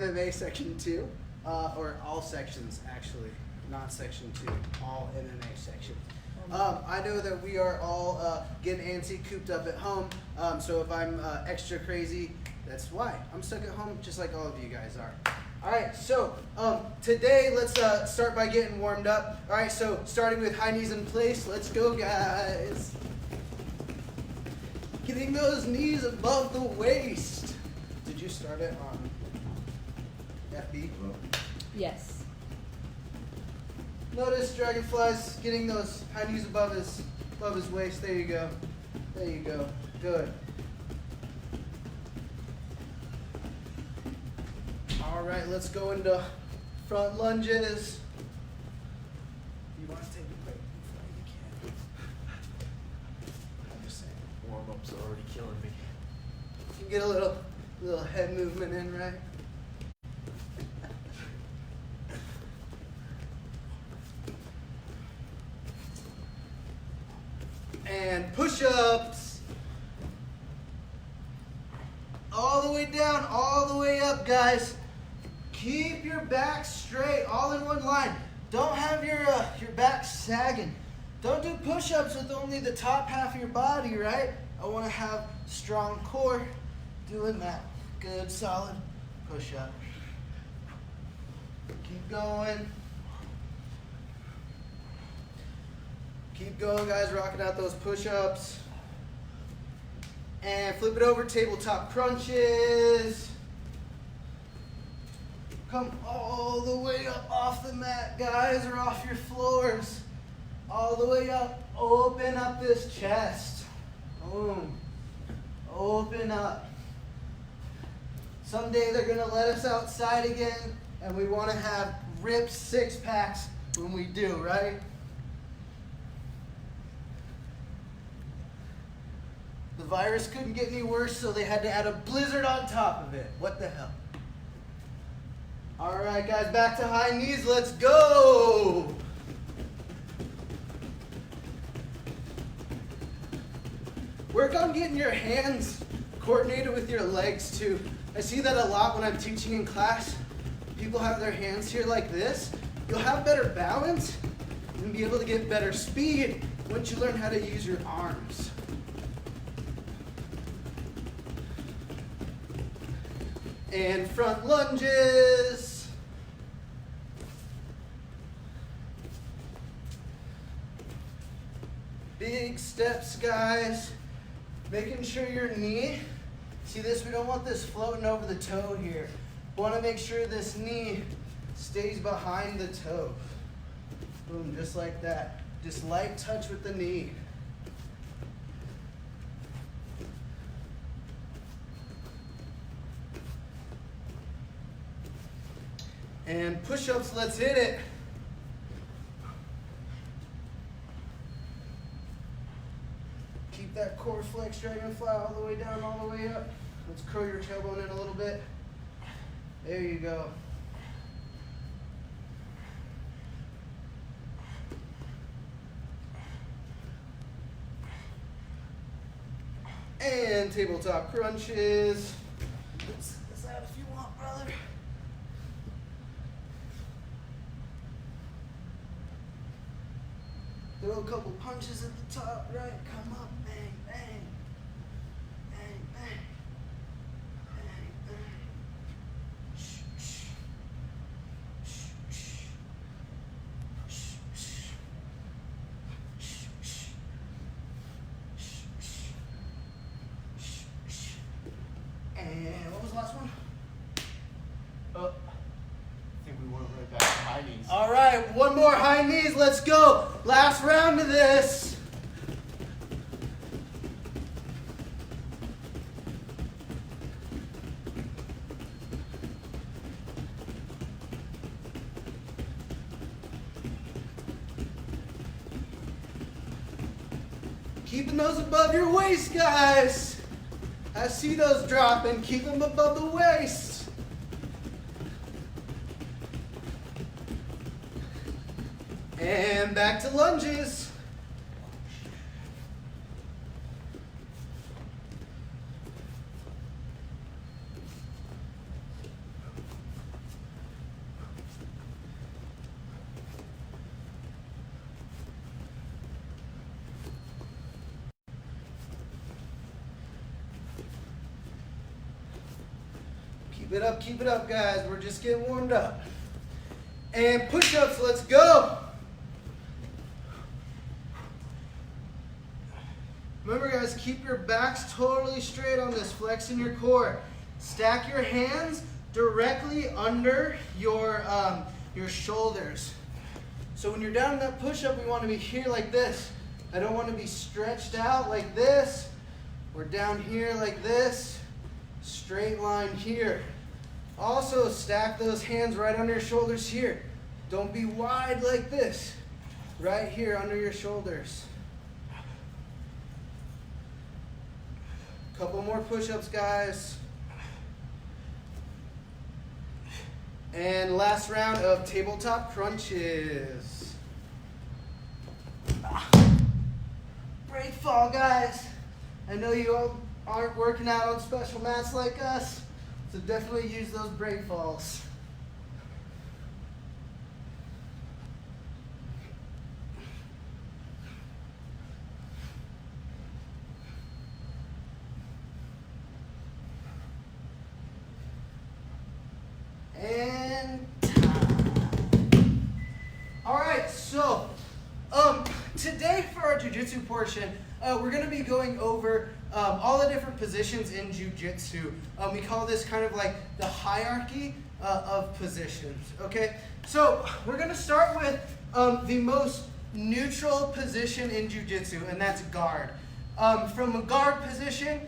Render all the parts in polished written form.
MMA section 2, or all sections actually, not section 2, all MMA section. I know that we are all getting antsy, cooped up at home, so if I'm extra crazy, that's why. I'm stuck at home just like all of you guys are. Alright, so today let's start by getting warmed up. Alright, so starting with high knees in place, let's go guys. Getting those knees above the waist. Did you start it on FB? Yes. Notice Dragonfly's getting those high knees above his waist. There you go. There you go. Good. All right, let's go into front lunges. You want to take a break before you can. I'm just saying. Warm-ups are already killing me. You can get a little head movement in, right? And push-ups. All the way down, all the way up, guys. Keep your back straight, all in one line. Don't have your back sagging. Don't do push-ups with only the top half of your body, right? I want to have strong core doing that. Good, solid push-up. Keep going. Keep going, guys, rocking out those push-ups. And flip it over, tabletop crunches. Come all the way up off the mat, guys, or off your floors. All the way up. Open up this chest. Boom. Open up. Someday they're going to let us outside again, and we want to have ripped six-packs when we do, right? The virus couldn't get any worse, so they had to add a blizzard on top of it. What the hell? All right, guys, back to high knees. Let's go. Work on getting your hands coordinated with your legs, too. I see that a lot when I'm teaching in class. People have their hands here like this. You'll have better balance and be able to get better speed once you learn how to use your arms. And front lunges. Big steps, guys. Making sure your knee, see this, we don't want this floating over the toe here. We want to make sure this knee stays behind the toe. Boom, just like that. Just light touch with the knee. And push-ups, let's hit it. Keep that core flex, Dragonfly, all the way down, all the way up. Let's curl your tailbone in a little bit. There you go. And tabletop crunches. Let's this out if you want, brother. Throw a couple punches at the top, right? Come up, bang, bang. Bang, bang. Bang, bang. Shh, shh. Shh, shh. Shh, shh. Shh, shh. Shh, shh. Shh, shh. And what was the last one? Oh. I think we went right back to high knees. All right, one more high knees. Let's go. Last round of this. Keeping those above your waist, guys. I see those dropping. Keep them above the waist. And back to lunges. Keep it up, guys. We're just getting warmed up. And push-ups, let's go. Remember, guys, keep your backs totally straight on this, flexing your core. Stack your hands directly under your shoulders. So when you're down in that push-up, we want to be here like this. I don't want to be stretched out like this. We're down here like this. Straight line here. Also, stack those hands right under your shoulders here. Don't be wide like this. Right here under your shoulders. Couple more push-ups, guys. And last round of tabletop crunches. Break fall, guys. I know you all aren't working out on special mats like us, so definitely use those break falls. And time. All right, so today for our jiu-jitsu portion, we're going to be going over all the different positions in jiu-jitsu. We call this kind of like the hierarchy of positions, okay? So we're going to start with the most neutral position in jiu-jitsu, and that's guard. From a guard position,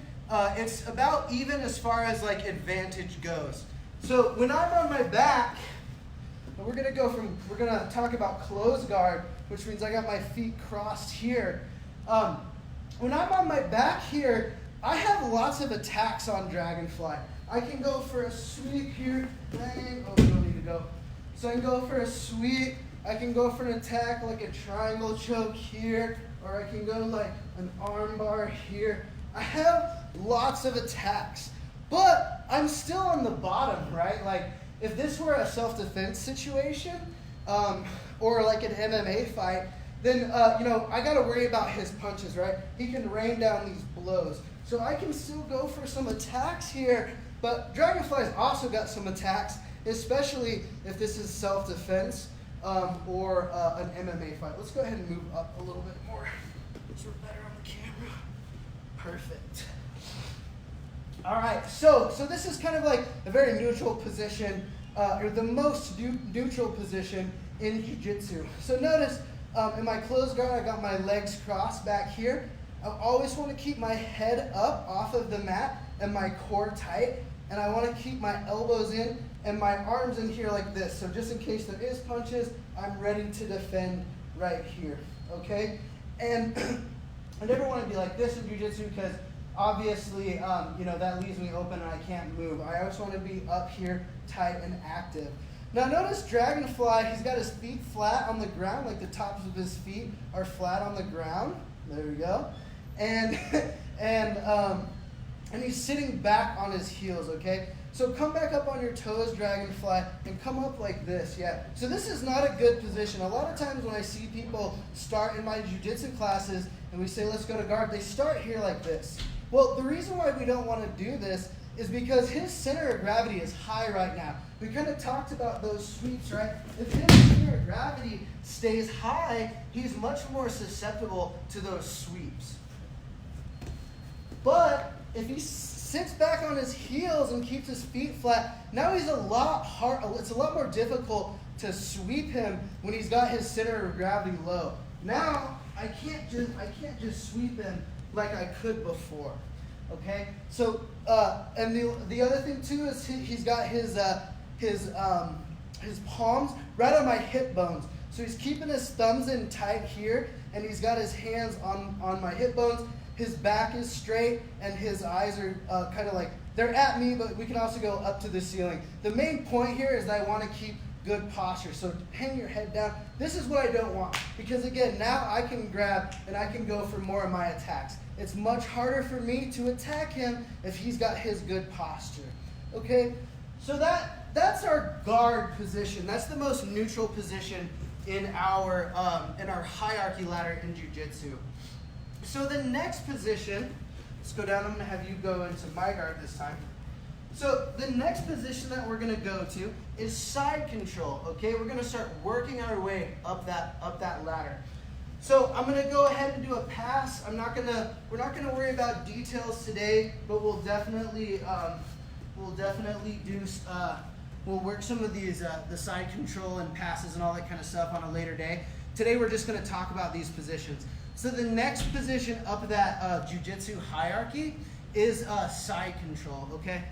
it's about even as far as like advantage goes. So when I'm on my back, we're going to talk about closed guard, which means I got my feet crossed here. When I'm on my back here, I have lots of attacks on Dragonfly. I can go for a sweep here, bang, oh, you don't need to go. So I can go for a sweep, I can go for an attack like a triangle choke here, or I can go like an arm bar here. I have lots of attacks, but I'm still on the bottom, right? Like if this were a self-defense situation, or like an MMA fight, then I got to worry about his punches, right? He can rain down these blows. So I can still go for some attacks here, but Dragonfly's also got some attacks, especially if this is self-defense or an MMA fight. Let's go ahead and move up a little bit more so we're better on the camera. Perfect. All right, so this is kind of like a very neutral position, or the most neutral position in jiu-jitsu. So notice, in my closed guard, I got my legs crossed back here. I always want to keep my head up off of the mat and my core tight. And I want to keep my elbows in and my arms in here like this. So just in case there is punches, I'm ready to defend right here, okay? And I never want to be like this in jiu-jitsu because obviously, that leaves me open and I can't move. I always want to be up here, tight and active. Now notice Dragonfly, he's got his feet flat on the ground, like the tops of his feet are flat on the ground. There we go. And he's sitting back on his heels, okay? So come back up on your toes, Dragonfly, and come up like this, yeah. So this is not a good position. A lot of times when I see people start in my jiu-jitsu classes and we say, let's go to guard, they start here like this. Well, the reason why we don't want to do this is because his center of gravity is high right now. We kind of talked about those sweeps, right? If his center of gravity stays high, he's much more susceptible to those sweeps. But if he sits back on his heels and keeps his feet flat, now he's it's a lot more difficult to sweep him when he's got his center of gravity low. Now I can't just sweep him like I could before. Okay, so and the other thing too is he's got his palms right on my hip bones. So he's keeping his thumbs in tight here, and he's got his hands on my hip bones. His back is straight, and his eyes are kind of like, they're at me, but we can also go up to the ceiling. The main point here is that I want to keep good posture. So hang your head down. This is what I don't want, because again, now I can grab and I can go for more of my attacks. It's much harder for me to attack him if he's got his good posture. Okay, so that's our guard position. That's the most neutral position in our hierarchy ladder in jiu-jitsu. So the next position, let's go down. I'm going to have you go into my guard this time. So the next position that we're going to go to is side control, okay? We're going to start working our way up that ladder. So I'm going to go ahead and do a pass. We're not going to worry about details today, but we'll definitely we'll work some of these the side control and passes and all that kind of stuff on a later day. Today we're just going to talk about these positions. So the next position up that Jiu-Jitsu hierarchy is side control, okay?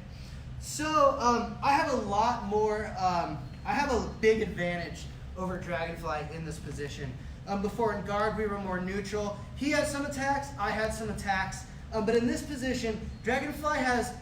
So I have a lot more, I have a big advantage over Dragonfly in this position. Before in guard we were more neutral. He had some attacks, I had some attacks. But in this position, Dragonfly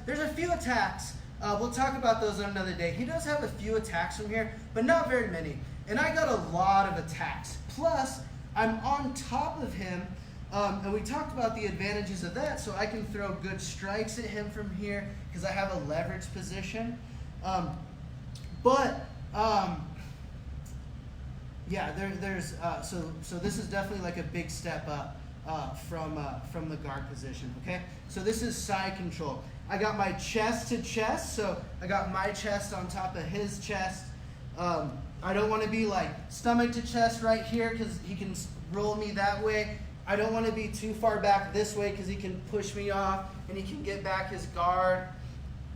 there's a few attacks. We'll talk about those on another day. He does have a few attacks from here, but not very many. And I got a lot of attacks. Plus, I'm on top of him, and we talked about the advantages of that, so I can throw good strikes at him from here because I have a leverage position. So this is definitely like a big step up from the guard position, okay? So this is side control. I got my chest to chest, so I got my chest on top of his chest. I don't want to be like stomach to chest right here because he can roll me that way. I don't want to be too far back this way because he can push me off and he can get back his guard.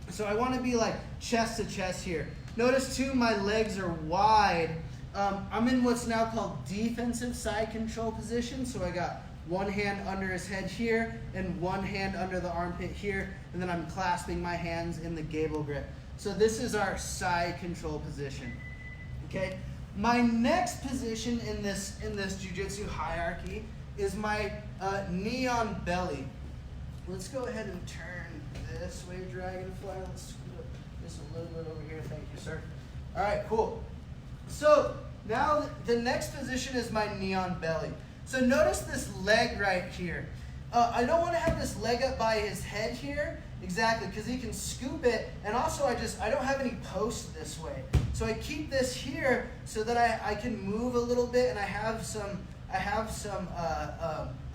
So I want to be like chest to chest here. Notice too, my legs are wide. I'm in what's now called defensive side control position. So I got one hand under his head here and one hand under the armpit here, and then I'm clasping my hands in the gable grip. So this is our side control position. Okay. My next position in this jiu-jitsu hierarchy is my knee on belly. Let's go ahead and turn this way, Dragonfly. Let's scoot up just a little bit over here. Thank you, sir. All right, cool. So now the next position is my knee on belly. So notice this leg right here. I don't want to have this leg up by his head here, exactly, because he can scoop it, and also I don't have any posts this way. So I keep this here so that I can move a little bit, and I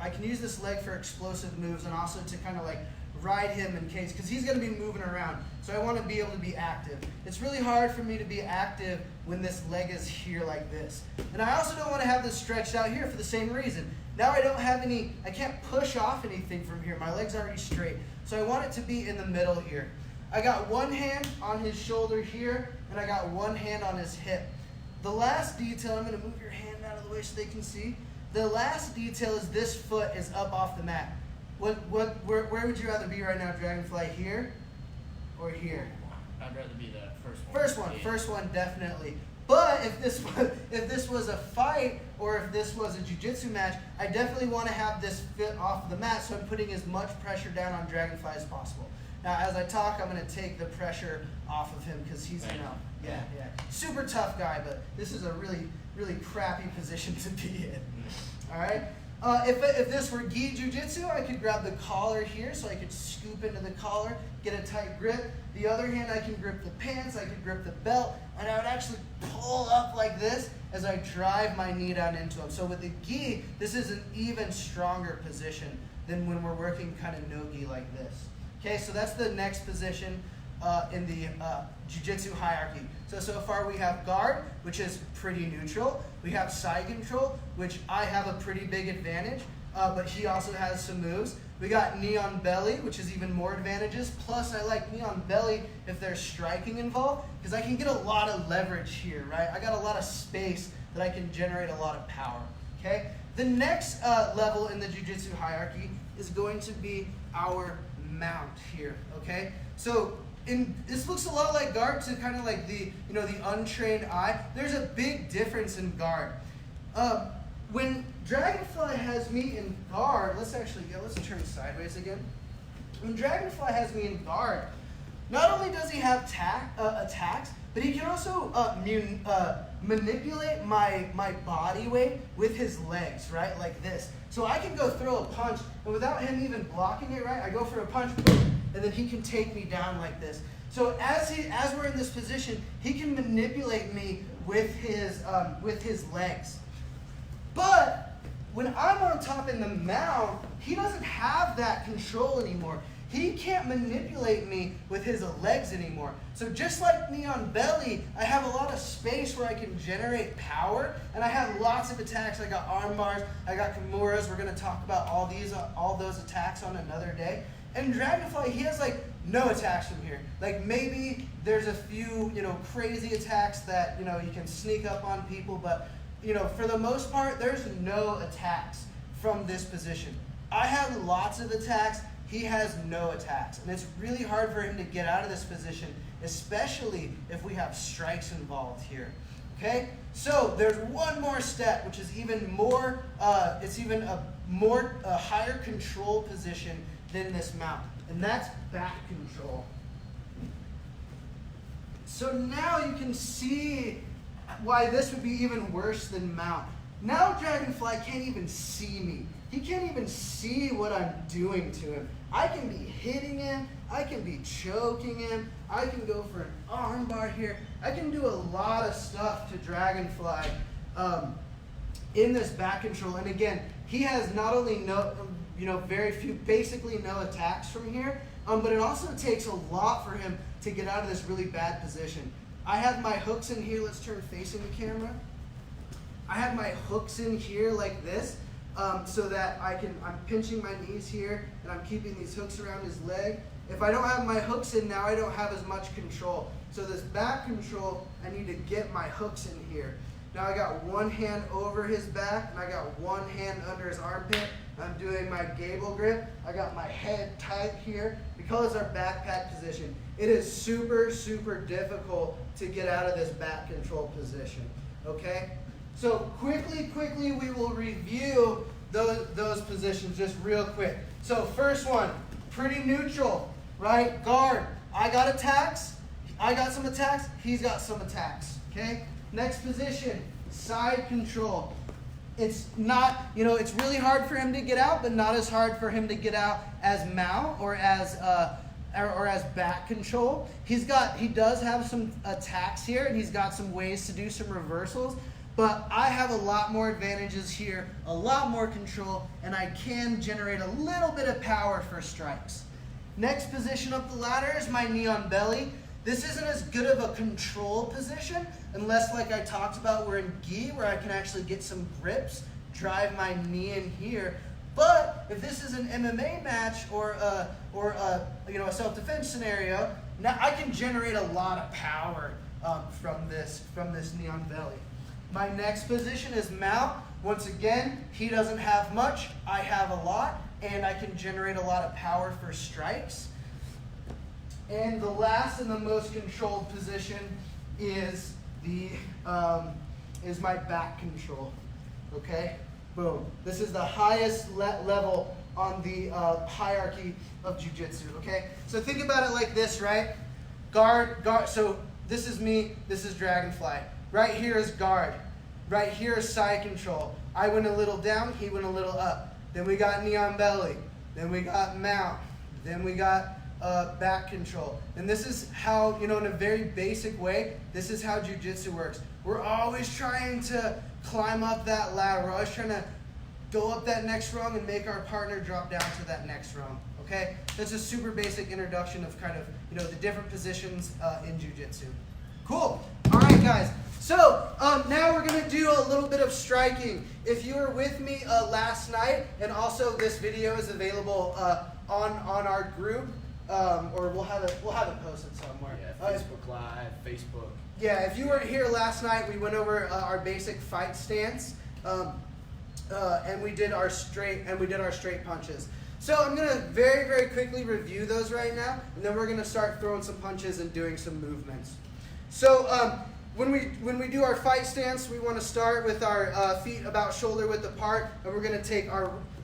can use this leg for explosive moves and also to kind of like ride him in case, because he's going to be moving around. So I want to be able to be active. It's really hard for me to be active when this leg is here like this. And I also don't want to have this stretched out here for the same reason. Now I can't push off anything from here. My leg's already straight. So I want it to be in the middle here. I got one hand on his shoulder here, and I got one hand on his hip. The last detail, I'm going to move your hand out of the way so they can see. The last detail is this foot is up off the mat. Where would you rather be right now, Dragonfly? Here or here? I'd rather be the first one. First one, definitely. But if this was a fight or if this was a jiu-jitsu match, I definitely want to have this foot off the mat, so I'm putting as much pressure down on Dragonfly as possible. Now, as I talk, I'm going to take the pressure off of him because he's, super tough guy, but this is a really, really crappy position to be in. All right? If this were gi jiu-jitsu, I could grab the collar here, so I could scoop into the collar, get a tight grip. The other hand, I can grip the pants, I could grip the belt, and I would actually pull up like this as I drive my knee down into him. So with the gi, this is an even stronger position than when we're working kind of no-gi like this. Okay, so that's the next position in the jiu-jitsu hierarchy. So far we have guard, which is pretty neutral. We have side control, which I have a pretty big advantage, but he also has some moves. We got knee on belly, which is even more advantages. Plus, I like knee on belly if there's striking involved, because I can get a lot of leverage here, right? I got a lot of space that I can generate a lot of power, okay? The next level in the jiu-jitsu hierarchy is going to be our mount here, okay? So this looks a lot like guard to kind of like the untrained eye. There's a big difference in guard. When Dragonfly has me in guard, let's turn sideways again. When Dragonfly has me in guard, not only does he have attacks, but he can also manipulate my body weight with his legs, right? Like this. So I can go throw a punch, and without him even blocking it, right? I go for a punch, boom, and then he can take me down like this. So as we're in this position, he can manipulate me with his legs. But when I'm on top in the mount, he doesn't have that control anymore. he can't manipulate me with his legs anymore. So just like knee on belly, I have a lot of space where I can generate power, and I have lots of attacks. I got arm bars, I got Kimuras. We're going to talk about all those attacks on another day. And Dragonfly, he has like no attacks from here. Like maybe there's a few, crazy attacks that, you can sneak up on people, but, for the most part, there's no attacks from this position. I have lots of attacks. He has no attacks. And it's really hard for him to get out of this position, especially if we have strikes involved here. Okay? So there's one more step, which is even more, it's even a higher control position than this mount. And that's back control. So now you can see why this would be even worse than mount. Now Dragonfly can't even see me. He can't even see what I'm doing to him. I can be hitting him. I can be choking him. I can go for an arm bar here. I can do a lot of stuff to Dragonfly in this back control. And again, he has not only very few, basically no attacks from here, but it also takes a lot for him to get out of this really bad position. I have my hooks in here. Let's turn facing the camera. I have my hooks in here like this, so that I'm pinching my knees here, and I'm keeping these hooks around his leg. If I don't have my hooks in now, I don't have as much control. So this back control, I need to get my hooks in here. Now I got one hand over his back, and I got one hand under his armpit. I'm doing my gable grip. I got my head tight here. We call this our backpack position. It is super, super difficult to get out of this back control position, okay? So quickly, we will review those positions just real quick. So first one, pretty neutral, right? Guard. I got attacks. I got some attacks. He's got some attacks, okay? Next position, side control. It's not, it's really hard for him to get out, but not as hard for him to get out as mount or as back control. He does have some attacks here, and he's got some ways to do some reversals. But I have a lot more advantages here, a lot more control, and I can generate a little bit of power for strikes. Next position up the ladder is my knee on belly. This isn't as good of a control position unless, like I talked about, we're in gi, where I can actually get some grips, drive my knee in here. But if this is an MMA match or a self-defense scenario, now I can generate a lot of power from this knee on belly. My next position is mount. Once again, he doesn't have much. I have a lot, and I can generate a lot of power for strikes. And the last and the most controlled position is my back control. Okay, boom. This is the highest level on the hierarchy of jiu-jitsu. Okay, so think about it like this, right? Guard. So this is me. This is Dragonfly. Right here is guard. Right here is side control. I went a little down, he went a little up. Then we got knee on belly. Then we got mount. Then we got back control. And this is how, in a very basic way, this is how jiu-jitsu works. We're always trying to climb up that ladder. We're always trying to go up that next rung and make our partner drop down to that next rung. Okay? That's a super basic introduction of kind of, the different positions in jiu-jitsu. Cool. All right, guys. So now we're going to do a little bit of striking. If you were with me last night, and also this video is available on our group, or we'll have it posted somewhere. Yeah, Facebook Live, Facebook. Yeah, if you weren't here last night, we went over our basic fight stance, and we did our straight punches. So I'm going to very, very quickly review those right now, and then we're going to start throwing some punches and doing some movements. So when we do our fight stance, we want to start with our feet about shoulder width apart, and we're going to take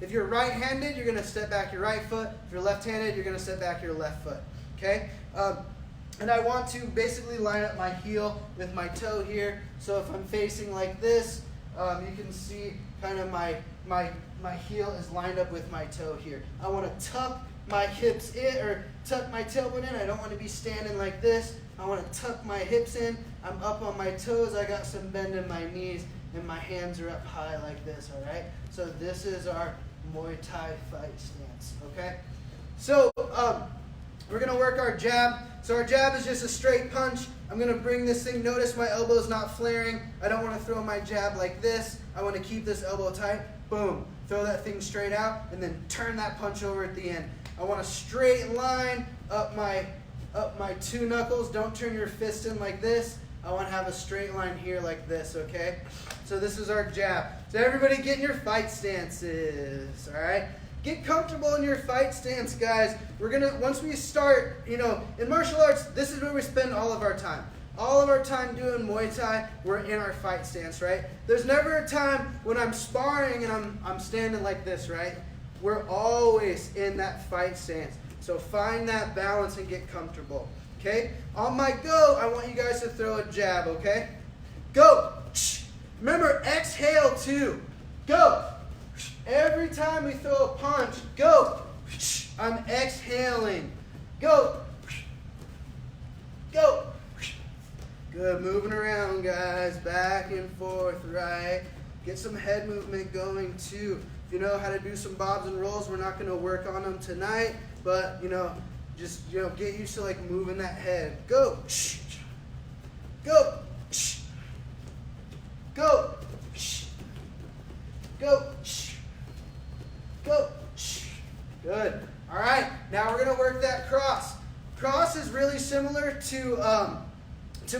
if you're right-handed, you're going to step back your right foot. If you're left-handed, you're going to step back your left foot. Okay? And I want to basically line up my heel with my toe here. So if I'm facing like this, you can see kind of my heel is lined up with my toe here. I want to tuck my hips in, or tuck my tailbone in. I don't want to be standing like this. I want to tuck my hips in. I'm up on my toes. I got some bend in my knees, and my hands are up high like this, all right? So this is our Muay Thai fight stance, okay? So we're going to work our jab. So our jab is just a straight punch. I'm going to bring this thing. Notice my elbow's not flaring. I don't want to throw my jab like this. I want to keep this elbow tight. Boom. Throw that thing straight out and then turn that punch over at the end. I want a straight line up my two knuckles. Don't turn your fist in like this. I want to have a straight line here like this, okay? So this is our jab. So everybody get in your fight stances, all right? Get comfortable in your fight stance, guys. We're gonna, once we start, you know, in martial arts, this is where we spend all of our time. All of our time doing Muay Thai, we're in our fight stance, right? There's never a time when I'm sparring and I'm standing like this, right? We're always in that fight stance. So find that balance and get comfortable, okay? On my go, I want you guys to throw a jab, okay? Go! Remember, exhale too. Go! Every time we throw a punch, go! I'm exhaling. Go! Go! Good, moving around, guys, back and forth, right? Get some head movement going too. If you know how to do some bobs and rolls, we're not going to work on them tonight, but just get used to like moving that head. Go! Go! Go! Go! Go! Good. All right, now we're going to work that cross. Cross is really similar to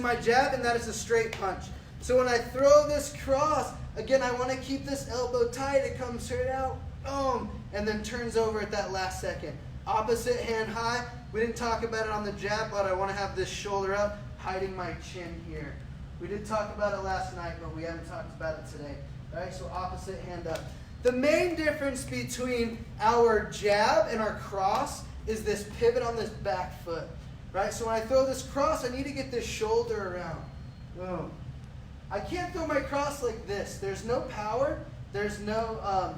my jab, and that is a straight punch. So when I throw this cross, again, I want to keep this elbow tight. It comes straight out, boom, and then turns over at that last second. Opposite hand high. We didn't talk about it on the jab, but I want to have this shoulder up, hiding my chin here. We did talk about it last night, but we haven't talked about it today. All right, so opposite hand up. The main difference between our jab and our cross is this pivot on this back foot. Right? So when I throw this cross, I need to get this shoulder around. Boom. I can't throw my cross like this. There's no power. There's no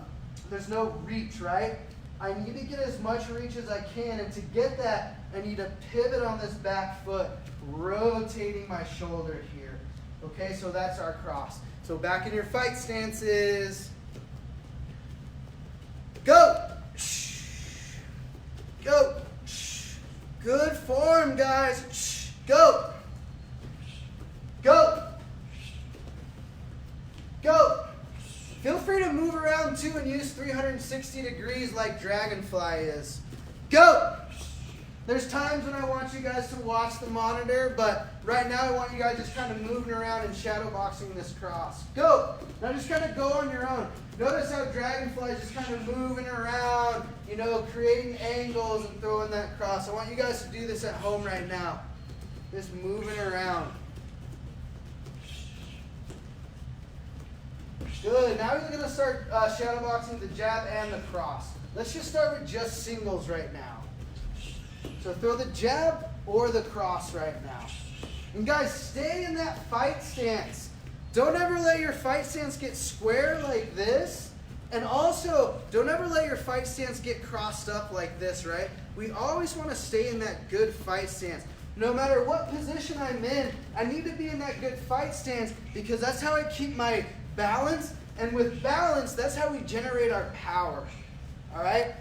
reach, right? I need to get as much reach as I can, and to get that, I need to pivot on this back foot, rotating my shoulder here. Okay, so that's our cross. So back in your fight stances. Go! Go! Good form, guys. Go! Go! Go! Feel free to move around too and use 360 degrees like Dragonfly is. Go! There's times when I want you guys to watch the monitor, but right now I want you guys just kind of moving around and shadow boxing this cross. Go! Now just kind of go on your own. Notice how Dragonfly is just kind of moving around, creating angles and throwing that cross. I want you guys to do this at home right now. Just moving around. Good. Now we're going to start shadow boxing the jab and the cross. Let's just start with just singles right now. So throw the jab or the cross right now. And guys, stay in that fight stance. Don't ever let your fight stance get square like this. And also, don't ever let your fight stance get crossed up like this, right? We always want to stay in that good fight stance. No matter what position I'm in, I need to be in that good fight stance because that's how I keep my balance. And with balance, that's how we generate our power. All right?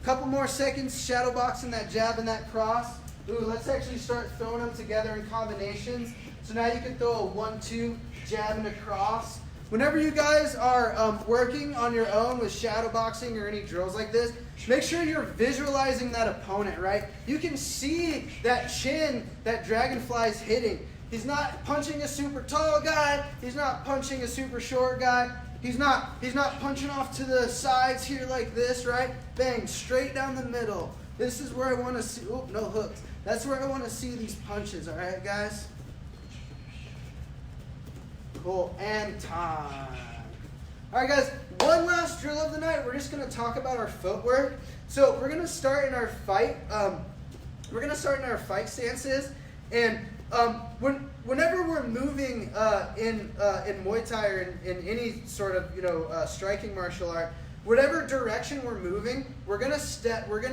Couple more seconds, shadow boxing that jab and that cross. Ooh, let's actually start throwing them together in combinations. So now you can throw a 1-2 jab and a cross. Whenever you guys are working on your own with shadow boxing or any drills like this, make sure you're visualizing that opponent, right? You can see that chin that Dragonfly's hitting. He's not punching a super tall guy. He's not punching a super short guy. He's not punching off to the sides here like this, right? Bang, straight down the middle. This is where I want to see, oh, no hooks. That's where I want to see these punches, all right, guys? Cool, and time. All right, guys, one last drill of the night. We're just going to talk about our footwork. So we're going to start in our fight. We're going to start in our fight stances, and whenever we're moving in Muay Thai or in any sort of striking martial art, whatever direction we're moving, we're gonna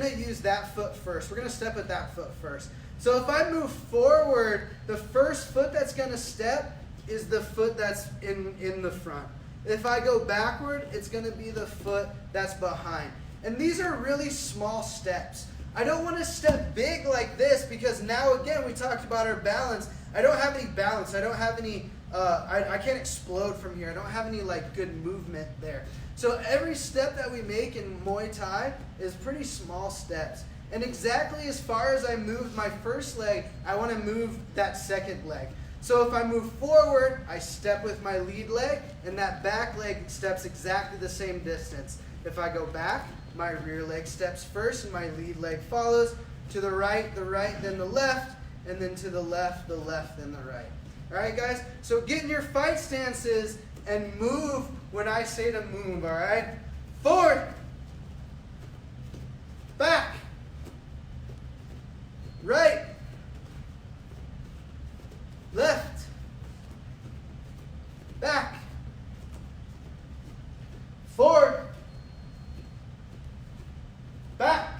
use that foot first. We're gonna step with that foot first. So if I move forward, the first foot that's gonna step is the foot that's in the front. If I go backward, it's gonna be the foot that's behind. And these are really small steps. I don't want to step big like this because now, again, we talked about our balance. I don't have any balance. I don't have any, I can't explode from here. I don't have any like good movement there. So every step that we make in Muay Thai is pretty small steps. And exactly as far as I moved my first leg, I want to move that second leg. So if I move forward, I step with my lead leg, and that back leg steps exactly the same distance. If I go back, my rear leg steps first, and my lead leg follows. To the right, then the left, and then to the left, then the right. All right, guys? So get in your fight stances and move when I say to move, all right? Forward. Back. Right. Left. Back. Forward. Back.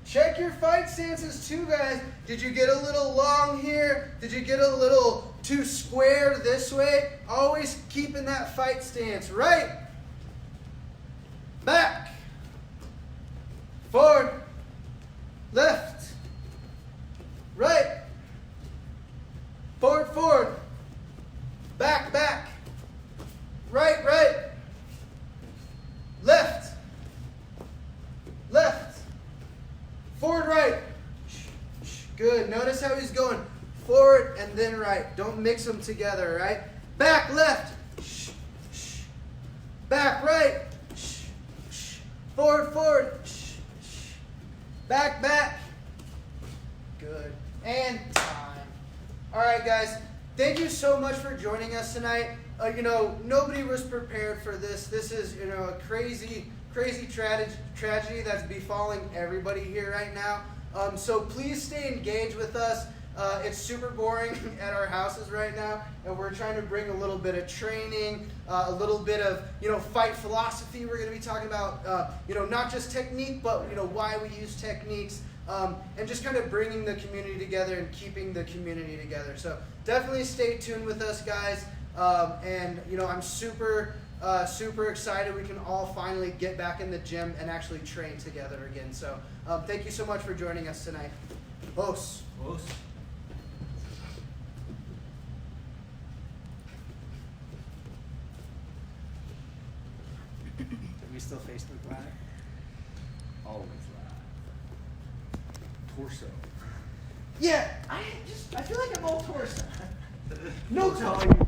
Check your fight stances too, guys. Did you get a little long here? Did you get a little too square this way? Always keeping that fight stance. Right. Back. Forward. Left. Right. Forward, forward. Back, back. Right, right. Left. Left. Forward, right. Good. Notice how he's going forward and then right. Don't mix them together, right? Back, left. Back, right. Forward, forward. Back, back. Good. And time. All right, guys. Thank you so much for joining us tonight. Nobody was prepared for this. This is, a crazy tragedy that's befalling everybody here right now. So please stay engaged with us. It's super boring at our houses right now, and we're trying to bring a little bit of training, a little bit of, fight philosophy. We're going to be talking about, not just technique, but, why we use techniques, and just kind of bringing the community together and keeping the community together. So definitely stay tuned with us, guys. And, I'm super excited we can all finally get back in the gym and actually train together again. So thank you so much for joining us tonight. Vos. Vos. Are we still Facebook Live? Always live. Torso. Yeah, I feel like I'm all torso. No torso.